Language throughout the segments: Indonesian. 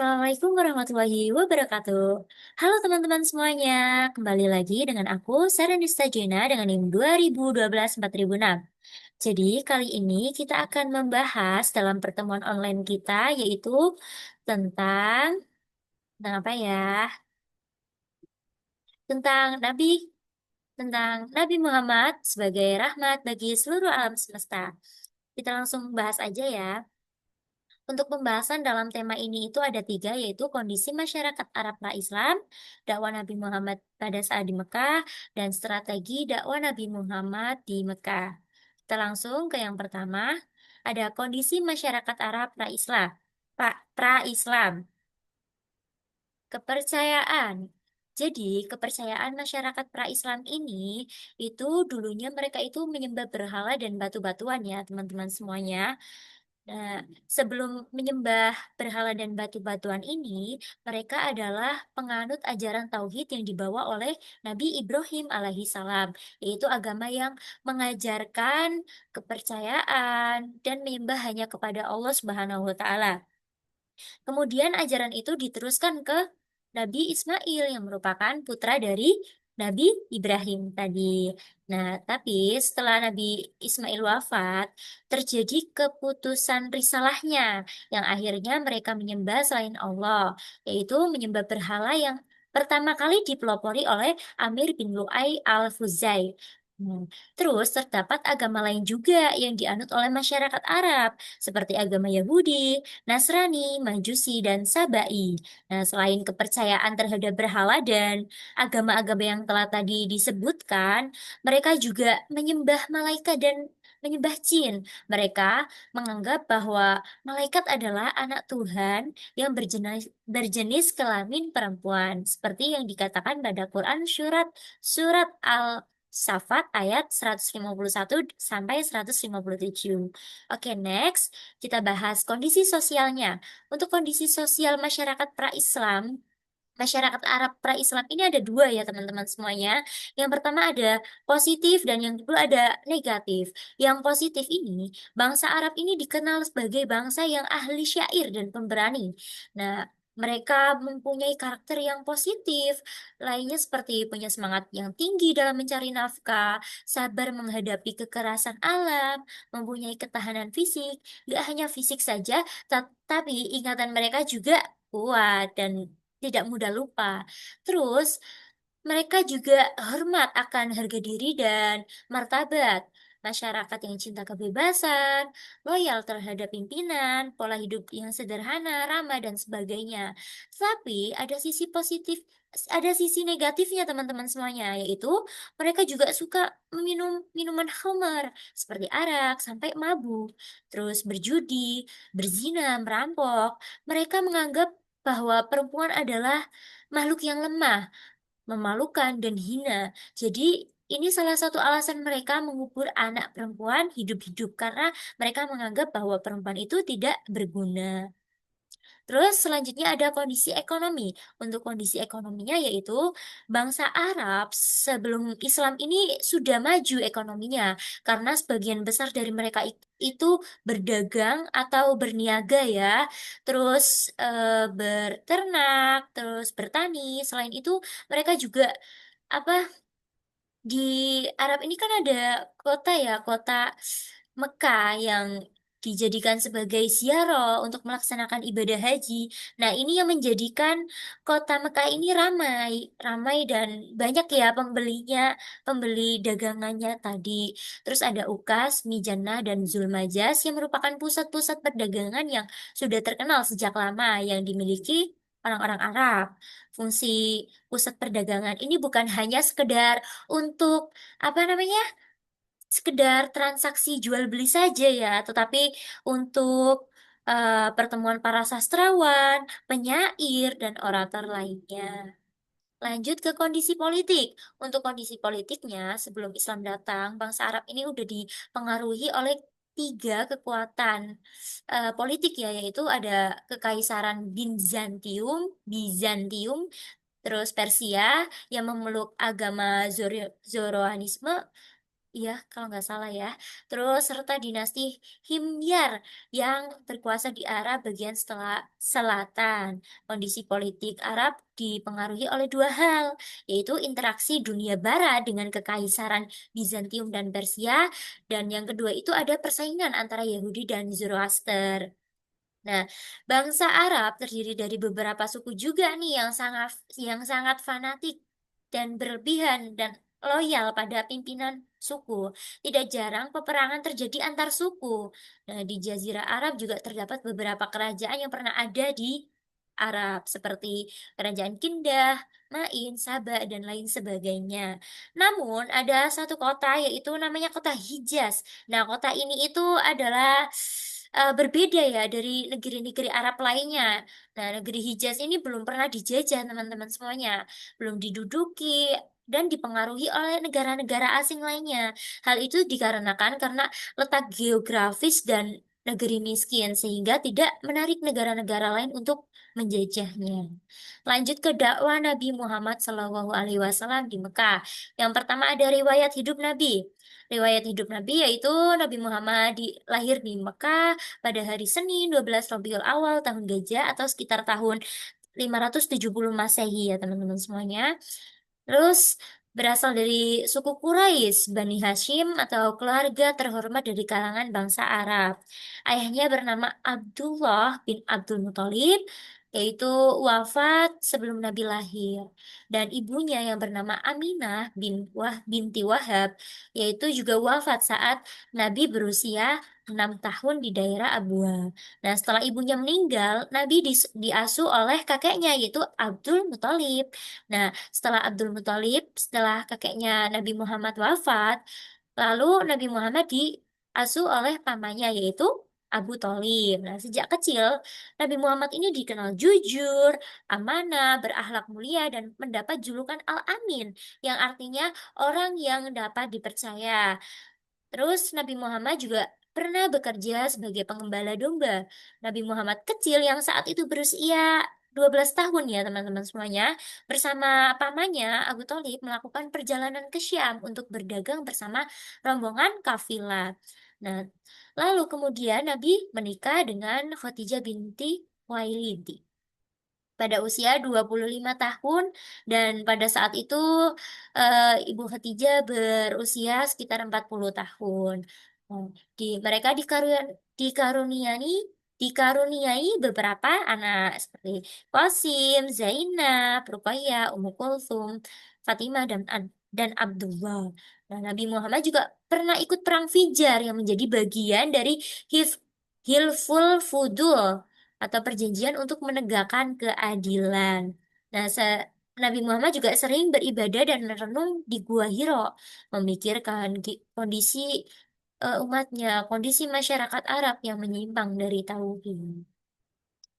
Assalamualaikum warahmatullahi wabarakatuh. Halo teman-teman semuanya, kembali lagi dengan aku Saranista Jena dengan NIM 2012-4006. Jadi kali ini kita akan membahas dalam pertemuan online kita yaitu tentang tentang apa ya? Tentang Nabi Muhammad sebagai rahmat bagi seluruh alam semesta. Kita langsung bahas aja ya. Untuk pembahasan dalam tema ini itu ada tiga, yaitu kondisi masyarakat Arab pra-Islam, dakwah Nabi Muhammad pada saat di Mekah, dan strategi dakwah Nabi Muhammad di Mekah. Kita langsung ke yang pertama, ada kondisi masyarakat Arab pra-Islam. Pra-Islam, kepercayaan. Jadi, kepercayaan masyarakat pra-Islam ini, itu dulunya mereka itu menyembah berhala dan batu-batuan ya, teman-teman semuanya. Nah, sebelum menyembah berhala dan batu-batuan ini, mereka adalah penganut ajaran tauhid yang dibawa oleh Nabi Ibrahim alaihissalam, yaitu agama yang mengajarkan kepercayaan dan menyembah hanya kepada Allah Subhanahu wa taala. Kemudian ajaran itu diteruskan ke Nabi Ismail yang merupakan putra dari Nabi Ibrahim tadi. Nah, tapi setelah Nabi Ismail wafat, terjadi keputusan risalahnya yang akhirnya mereka menyembah selain Allah, yaitu menyembah berhala yang pertama kali dipelopori oleh Amir bin Lu'ay al-Fuzai. Hmm. Terus terdapat agama lain juga yang dianut oleh masyarakat Arab, seperti agama Yahudi, Nasrani, Majusi, dan Sabai. Nah, selain kepercayaan terhadap berhala dan agama-agama yang telah tadi disebutkan, mereka juga menyembah malaikat dan menyembah jin. Mereka menganggap bahwa malaikat adalah anak Tuhan yang berjenis kelamin perempuan, seperti yang dikatakan pada Quran surat Al-Safat ayat 151 sampai 157. Oke, next. Kita bahas kondisi sosialnya. Untuk kondisi sosial masyarakat pra-Islam, masyarakat Arab pra-Islam ini ada dua ya teman-teman semuanya. Yang pertama ada positif dan yang kedua ada negatif. Yang positif ini, bangsa Arab ini dikenal sebagai bangsa yang ahli syair dan pemberani. Nah, mereka mempunyai karakter yang positif, lainnya seperti punya semangat yang tinggi dalam mencari nafkah, sabar menghadapi kekerasan alam, mempunyai ketahanan fisik, gak hanya fisik saja, tapi ingatan mereka juga kuat dan tidak mudah lupa. Terus, mereka juga hormat akan harga diri dan martabat. Masyarakat yang cinta kebebasan, loyal terhadap pimpinan, pola hidup yang sederhana, ramah, dan sebagainya. Tapi ada sisi negatifnya teman-teman semuanya, yaitu mereka juga suka meminum minuman khamar, seperti arak, sampai mabuk, terus berjudi, berzina, merampok. Mereka menganggap bahwa perempuan adalah makhluk yang lemah, memalukan, dan hina. Jadi, ini salah satu alasan mereka mengubur anak perempuan hidup-hidup karena mereka menganggap bahwa perempuan itu tidak berguna. Terus selanjutnya ada kondisi ekonomi. Untuk kondisi ekonominya yaitu bangsa Arab sebelum Islam ini sudah maju ekonominya karena sebagian besar dari mereka itu berdagang atau berniaga ya. Terus berternak, terus bertani. Selain itu mereka juga apa di Arab ini kan ada kota ya, kota Mekah yang dijadikan sebagai ziarah untuk melaksanakan ibadah haji. Nah, ini yang menjadikan kota Mekah ini ramai dan banyak ya pembeli dagangannya tadi. Terus ada Ukas, Mijannah, dan Zulmajas yang merupakan pusat-pusat perdagangan yang sudah terkenal sejak lama yang dimiliki orang-orang Arab. Fungsi pusat perdagangan ini bukan hanya sekedar untuk apa namanya sekedar transaksi jual beli saja ya, tetapi untuk pertemuan para sastrawan, penyair, dan orator lainnya. Lanjut ke kondisi politik. Untuk kondisi politiknya, sebelum Islam datang, bangsa Arab ini udah dipengaruhi oleh tiga kekuatan politik ya, yaitu ada Kekaisaran Bizantium, terus Persia yang memeluk agama Zoroanisme, Iya, kalau nggak salah ya. Terus serta dinasti Himyar yang berkuasa di Arab bagian setelah selatan. Kondisi politik Arab dipengaruhi oleh dua hal, yaitu interaksi dunia barat dengan kekaisaran Bizantium dan Persia, dan yang kedua itu ada persaingan antara Yahudi dan Zoroaster. Nah, bangsa Arab terdiri dari beberapa suku juga nih yang sangat fanatik dan berlebihan dan loyal pada pimpinan suku. Tidak jarang peperangan terjadi antar suku. Nah, di Jazirah Arab juga terdapat beberapa kerajaan yang pernah ada di Arab seperti Kerajaan Kindah, Main, Sabah, dan lain sebagainya. Namun, ada satu kota yaitu namanya kota Hijaz. Nah, kota ini itu adalah berbeda ya dari negeri-negeri Arab lainnya. Nah, negeri Hijaz ini belum pernah dijajah teman-teman semuanya, belum diduduki dan dipengaruhi oleh negara-negara asing lainnya. Hal itu dikarenakan karena letak geografis dan negeri miskin sehingga tidak menarik negara-negara lain untuk menjajahnya. Lanjut ke dakwah Nabi Muhammad SAW di Mekah. Yang pertama ada riwayat hidup Nabi. Riwayat hidup Nabi yaitu Nabi Muhammad lahir di Mekah pada hari Senin 12 Rabiul Awal tahun Gajah atau sekitar tahun 570 Masehi ya teman-teman semuanya. Terus berasal dari suku Quraisy, Bani Hashim atau keluarga terhormat dari kalangan bangsa Arab. Ayahnya bernama Abdullah bin Abdul Muthalib, yaitu wafat sebelum Nabi lahir. Dan ibunya yang bernama Aminah binti Wahab, yaitu juga wafat saat Nabi berusia 6 tahun di daerah Abuha. Nah, setelah ibunya meninggal, Nabi diasuh oleh kakeknya, yaitu Abdul Muthalib. Nah, setelah kakeknya Nabi Muhammad wafat, lalu Nabi Muhammad diasuh oleh pamannya yaitu Abu Thalib. Nah, sejak kecil Nabi Muhammad ini dikenal jujur, amanah, berakhlak mulia dan mendapat julukan Al-Amin yang artinya orang yang dapat dipercaya. Terus Nabi Muhammad juga pernah bekerja sebagai pengembala domba. Nabi Muhammad kecil yang saat itu berusia 12 tahun ya teman-teman semuanya, bersama pamannya Abu Thalib melakukan perjalanan ke Syam untuk berdagang bersama rombongan kafilah. Nah, lalu kemudian Nabi menikah dengan Khadijah binti Khuwailid pada usia 25 tahun dan pada saat itu Ibu Khadijah berusia sekitar 40 tahun. Nah, mereka dikaruniai dikaruniai beberapa anak seperti Qasim, Zainab, Ruqayyah, Ummu Kulthum, Fatimah dan Abdullah. Nah, Nabi Muhammad juga pernah ikut perang Fijar yang menjadi bagian dari Hilful Fudul atau perjanjian untuk menegakkan keadilan. Nah, Nabi Muhammad juga sering beribadah dan merenung di Gua Hiro, memikirkan kondisi umatnya, kondisi masyarakat Arab yang menyimpang dari tauhid.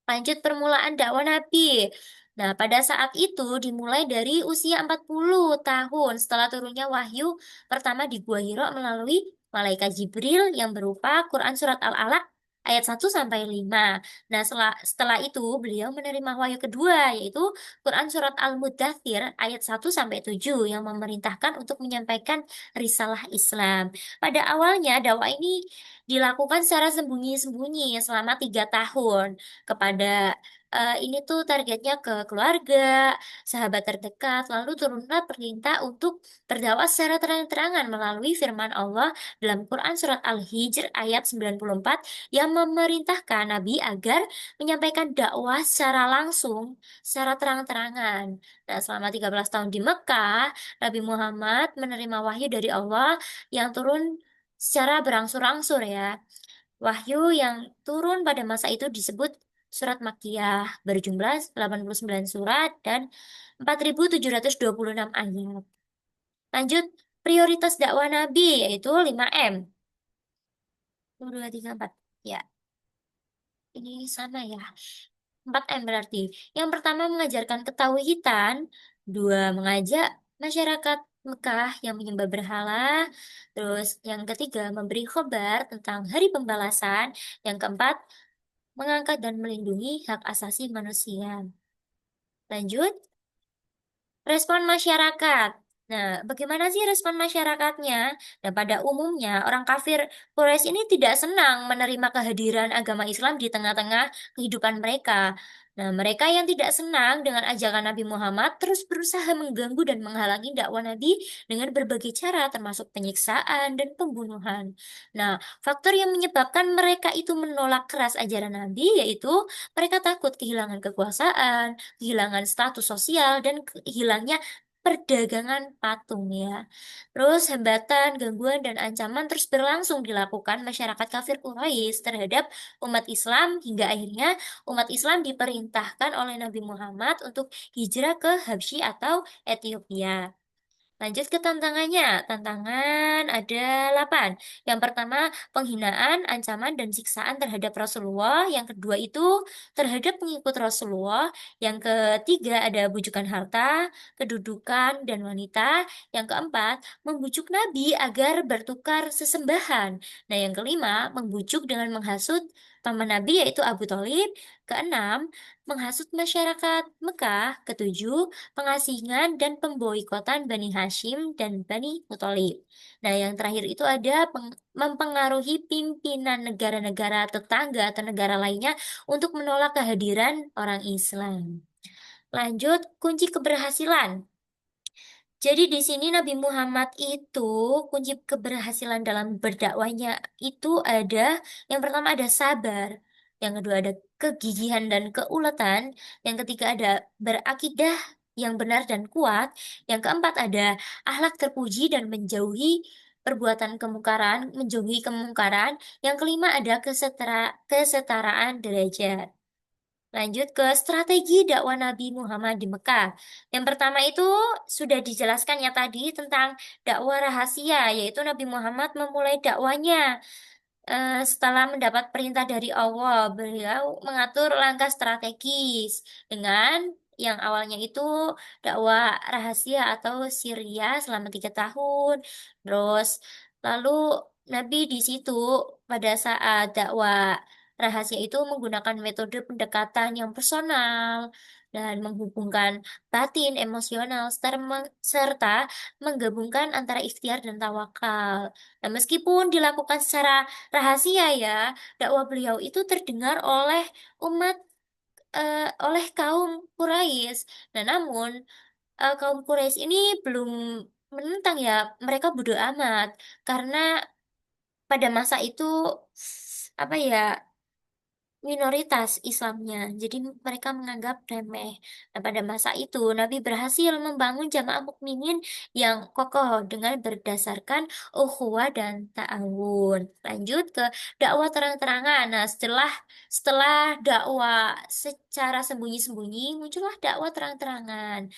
Lanjut permulaan dakwah Nabi. Nah, pada saat itu dimulai dari usia 40 tahun setelah turunnya wahyu pertama di Gua Hiro melalui malaikat Jibril yang berupa Quran Surat Al-Alaq ayat 1 sampai 5. Nah, setelah itu beliau menerima wahyu kedua yaitu Quran Surat Al-Mudaththir ayat 1 sampai 7 yang memerintahkan untuk menyampaikan risalah Islam. Pada awalnya dakwah ini dilakukan secara sembunyi-sembunyi selama 3 tahun kepada ini tuh targetnya ke keluarga, sahabat terdekat, lalu turunlah perintah untuk berdakwah secara terang-terangan melalui firman Allah dalam Quran Surat Al-Hijr ayat 94 yang memerintahkan Nabi agar menyampaikan dakwah secara langsung, secara terang-terangan. Nah, selama 13 tahun di Mekah, Nabi Muhammad menerima wahyu dari Allah yang turun secara berangsur-angsur ya. Wahyu yang turun pada masa itu disebut surat Makkiyah, berjumlah 89 surat dan 4.726 ayat. Lanjut, prioritas dakwah Nabi yaitu 5M. 2, 3, 4. Ya, ini sama ya. 4M berarti. Yang pertama mengajarkan ketauhidan, dua mengajak masyarakat Mekah yang menyembah berhala, terus yang ketiga memberi khobar tentang hari pembalasan, yang keempat mengangkat dan melindungi hak asasi manusia. Lanjut, respon masyarakat. Nah, bagaimana sih respon masyarakatnya? Dan pada umumnya, orang kafir Quraisy ini tidak senang menerima kehadiran agama Islam di tengah-tengah kehidupan mereka. Nah, mereka yang tidak senang dengan ajakan Nabi Muhammad terus berusaha mengganggu dan menghalangi dakwah Nabi dengan berbagai cara, termasuk penyiksaan dan pembunuhan. Nah, faktor yang menyebabkan mereka itu menolak keras ajaran Nabi yaitu mereka takut kehilangan kekuasaan, kehilangan status sosial, dan hilangnya perdagangan patung ya. Terus hambatan, gangguan, dan ancaman terus berlangsung dilakukan masyarakat kafir Quraisy terhadap umat Islam hingga akhirnya umat Islam diperintahkan oleh Nabi Muhammad untuk hijrah ke Habsyi atau Ethiopia. Lanjut ke tantangannya. Tantangan ada 8. Yang pertama, penghinaan, ancaman, dan siksaan terhadap Rasulullah. Yang kedua itu terhadap pengikut Rasulullah. Yang ketiga ada bujukan harta, kedudukan, dan wanita. Yang keempat, membujuk Nabi agar bertukar sesembahan. Nah, yang kelima, membujuk dengan menghasut paman Nabi yaitu Abu Thalib. Keenam, menghasut masyarakat Mekah. Ketujuh, pengasingan dan pemboikotan Bani Hashim dan Bani Muthalib. Nah, yang terakhir itu ada mempengaruhi pimpinan negara-negara tetangga atau negara lainnya untuk menolak kehadiran orang Islam. Lanjut, kunci keberhasilan. Jadi di sini Nabi Muhammad itu kunci keberhasilan dalam berdakwahnya itu ada yang pertama ada sabar, yang kedua ada kegigihan dan keuletan, yang ketiga ada berakidah yang benar dan kuat, yang keempat ada akhlak terpuji dan menjauhi perbuatan kemungkaran, menjauhi kemungkaran, yang kelima ada kesetaraan derajat. Lanjut ke strategi dakwah Nabi Muhammad di Mekah. Yang pertama itu sudah dijelaskan ya tadi tentang dakwah rahasia, yaitu Nabi Muhammad memulai dakwanya setelah mendapat perintah dari Allah. Beliau mengatur langkah strategis dengan yang awalnya itu dakwah rahasia atau Syria selama 3 tahun. Terus lalu Nabi di situ pada saat dakwah rahasia itu menggunakan metode pendekatan yang personal dan menghubungkan batin, emosional, serta menggabungkan antara ikhtiar dan tawakal. Nah, meskipun dilakukan secara rahasia ya, dakwah beliau itu terdengar oleh umat, oleh kaum Quraisy. Nah, namun kaum Quraisy ini belum menentang ya, mereka bodo amat karena pada masa itu apa ya minoritas Islamnya, jadi mereka menganggap remeh. Nah, pada masa itu Nabi berhasil membangun jamaah mukminin yang kokoh dengan berdasarkan ukhuwah dan ta'awun. Lanjut ke dakwah terang-terangan. Nah, setelah dakwah secara sembunyi-sembunyi, muncullah dakwah terang-terangan.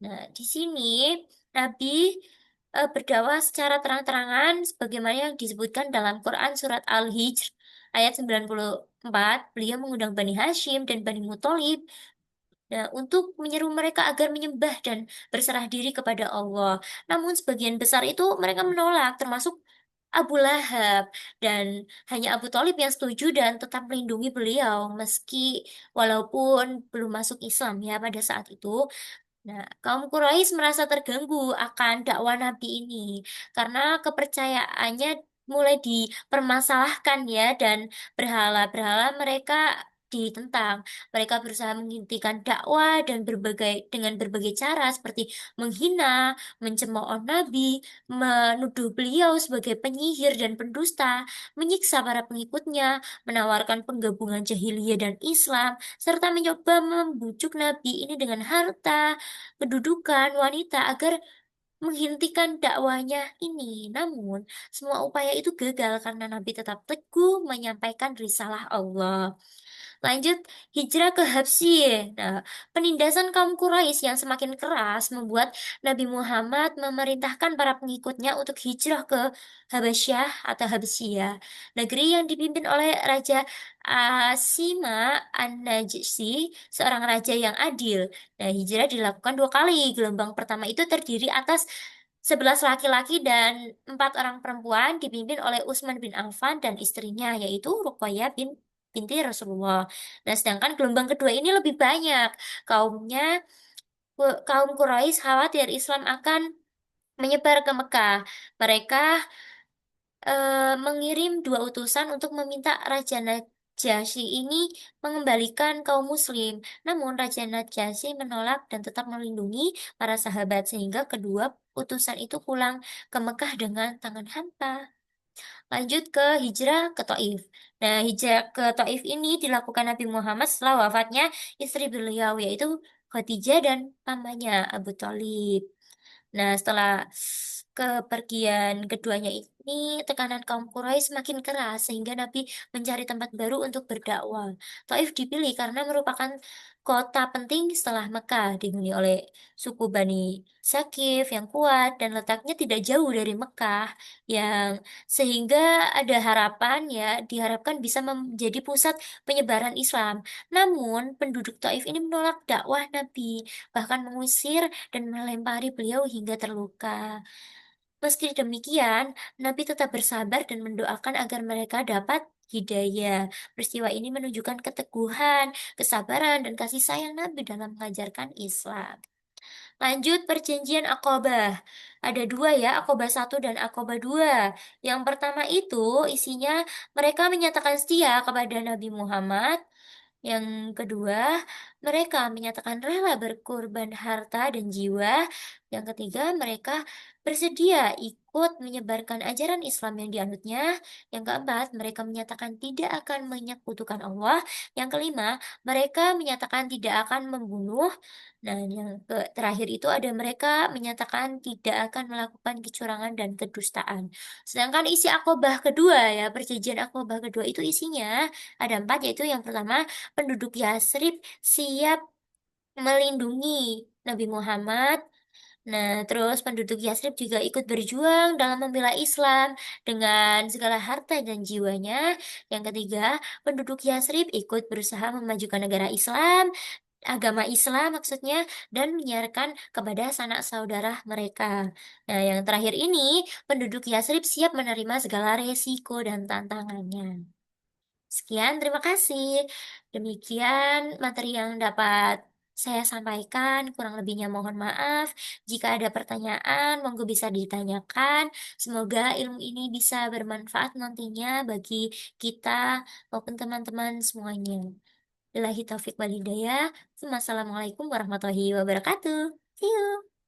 Nah, di sini Nabi berdakwah secara terang-terangan sebagaimana yang disebutkan dalam Quran surat Al-Hijr ayat 94. Beliau mengundang Bani Hashim dan Bani Muthalib untuk menyeru mereka agar menyembah dan berserah diri kepada Allah. Namun sebagian besar itu mereka menolak, termasuk Abu Lahab, dan hanya Abu Thalib yang setuju dan tetap melindungi beliau meski walaupun belum masuk Islam ya pada saat itu. Nah, kaum Quraisy merasa terganggu akan dakwah Nabi ini karena kepercayaannya mulai dipermasalahkan ya dan berhala-berhala mereka ditentang. Mereka berusaha menghentikan dakwah dan dengan berbagai cara seperti menghina, mencemooh Nabi, menuduh beliau sebagai penyihir dan pendusta, menyiksa para pengikutnya, menawarkan penggabungan jahiliyah dan Islam, serta mencoba membujuk Nabi ini dengan harta kedudukan wanita agar menghentikan dakwanya ini. Namun, semua upaya itu gagal karena Nabi tetap teguh menyampaikan risalah Allah. Lanjut, hijrah ke Habsyi. Nah, penindasan kaum Quraisy yang semakin keras membuat Nabi Muhammad memerintahkan para pengikutnya untuk hijrah ke Habasyah atau Habsyia, negeri yang dipimpin oleh Raja Asima An-Najsi, seorang raja yang adil. Nah, hijrah dilakukan 2 kali. Gelombang pertama itu terdiri atas 11 laki-laki dan 4 orang perempuan dipimpin oleh Utsman bin Affan dan istrinya yaitu Ruqayyah binti Rasulullah. Nah, sedangkan gelombang kedua ini lebih banyak. Kaum Quraisy khawatir Islam akan menyebar ke Mekah. Mereka mengirim dua utusan untuk meminta Raja Najasyi ini mengembalikan kaum Muslim. Namun Raja Najasyi menolak dan tetap melindungi para sahabat sehingga kedua utusan itu pulang ke Mekah dengan tangan hampa. Lanjut ke hijrah ke Taif. Nah, hijrah ke Taif ini dilakukan Nabi Muhammad setelah wafatnya istri beliau yaitu Khadijah dan pamannya Abu Thalib. Nah, setelah kepergian keduanya ini, tekanan kaum Quraisy semakin keras sehingga Nabi mencari tempat baru untuk berdakwah. Taif dipilih karena merupakan kota penting setelah Mekah, dihuni oleh suku Bani Sakif yang kuat dan letaknya tidak jauh dari Mekah, yang sehingga ada harapan ya, diharapkan bisa menjadi pusat penyebaran Islam. Namun, penduduk Taif ini menolak dakwah Nabi, bahkan mengusir dan melempari beliau hingga terluka. Meski demikian, Nabi tetap bersabar dan mendoakan agar mereka dapat hidayah. Peristiwa ini menunjukkan keteguhan, kesabaran, dan kasih sayang Nabi dalam mengajarkan Islam. Lanjut perjanjian Aqabah. Ada dua ya, Aqabah satu dan Aqabah dua. Yang pertama itu isinya mereka menyatakan setia kepada Nabi Muhammad. Yang kedua, mereka menyatakan rela berkorban harta dan jiwa. Yang ketiga, mereka bersedia ikut menyebarkan ajaran Islam yang dianutnya. Yang keempat, mereka menyatakan tidak akan menyekutukan Allah. Yang kelima, mereka menyatakan tidak akan membunuh. Dan yang terakhir itu ada mereka menyatakan tidak akan melakukan kecurangan dan kedustaan. Sedangkan isi akobah kedua ya, perjanjian akobah kedua itu isinya ada empat, yaitu yang pertama, penduduk Yasrib siap melindungi Nabi Muhammad. Nah, terus penduduk Yasrib juga ikut berjuang dalam membela Islam dengan segala harta dan jiwanya. Yang ketiga, penduduk Yasrib ikut berusaha memajukan negara Islam, agama Islam maksudnya, dan menyiarkan kepada sanak saudara mereka. Nah, yang terakhir ini, penduduk Yasrib siap menerima segala resiko dan tantangannya. Sekian, terima kasih. Demikian materi yang dapat saya sampaikan. Kurang lebihnya mohon maaf. Jika ada pertanyaan, monggo bisa ditanyakan. Semoga ilmu ini bisa bermanfaat nantinya bagi kita maupun teman-teman semuanya. Billahi taufik wal hidayah. Wassalamualaikum warahmatullahi wabarakatuh. See you.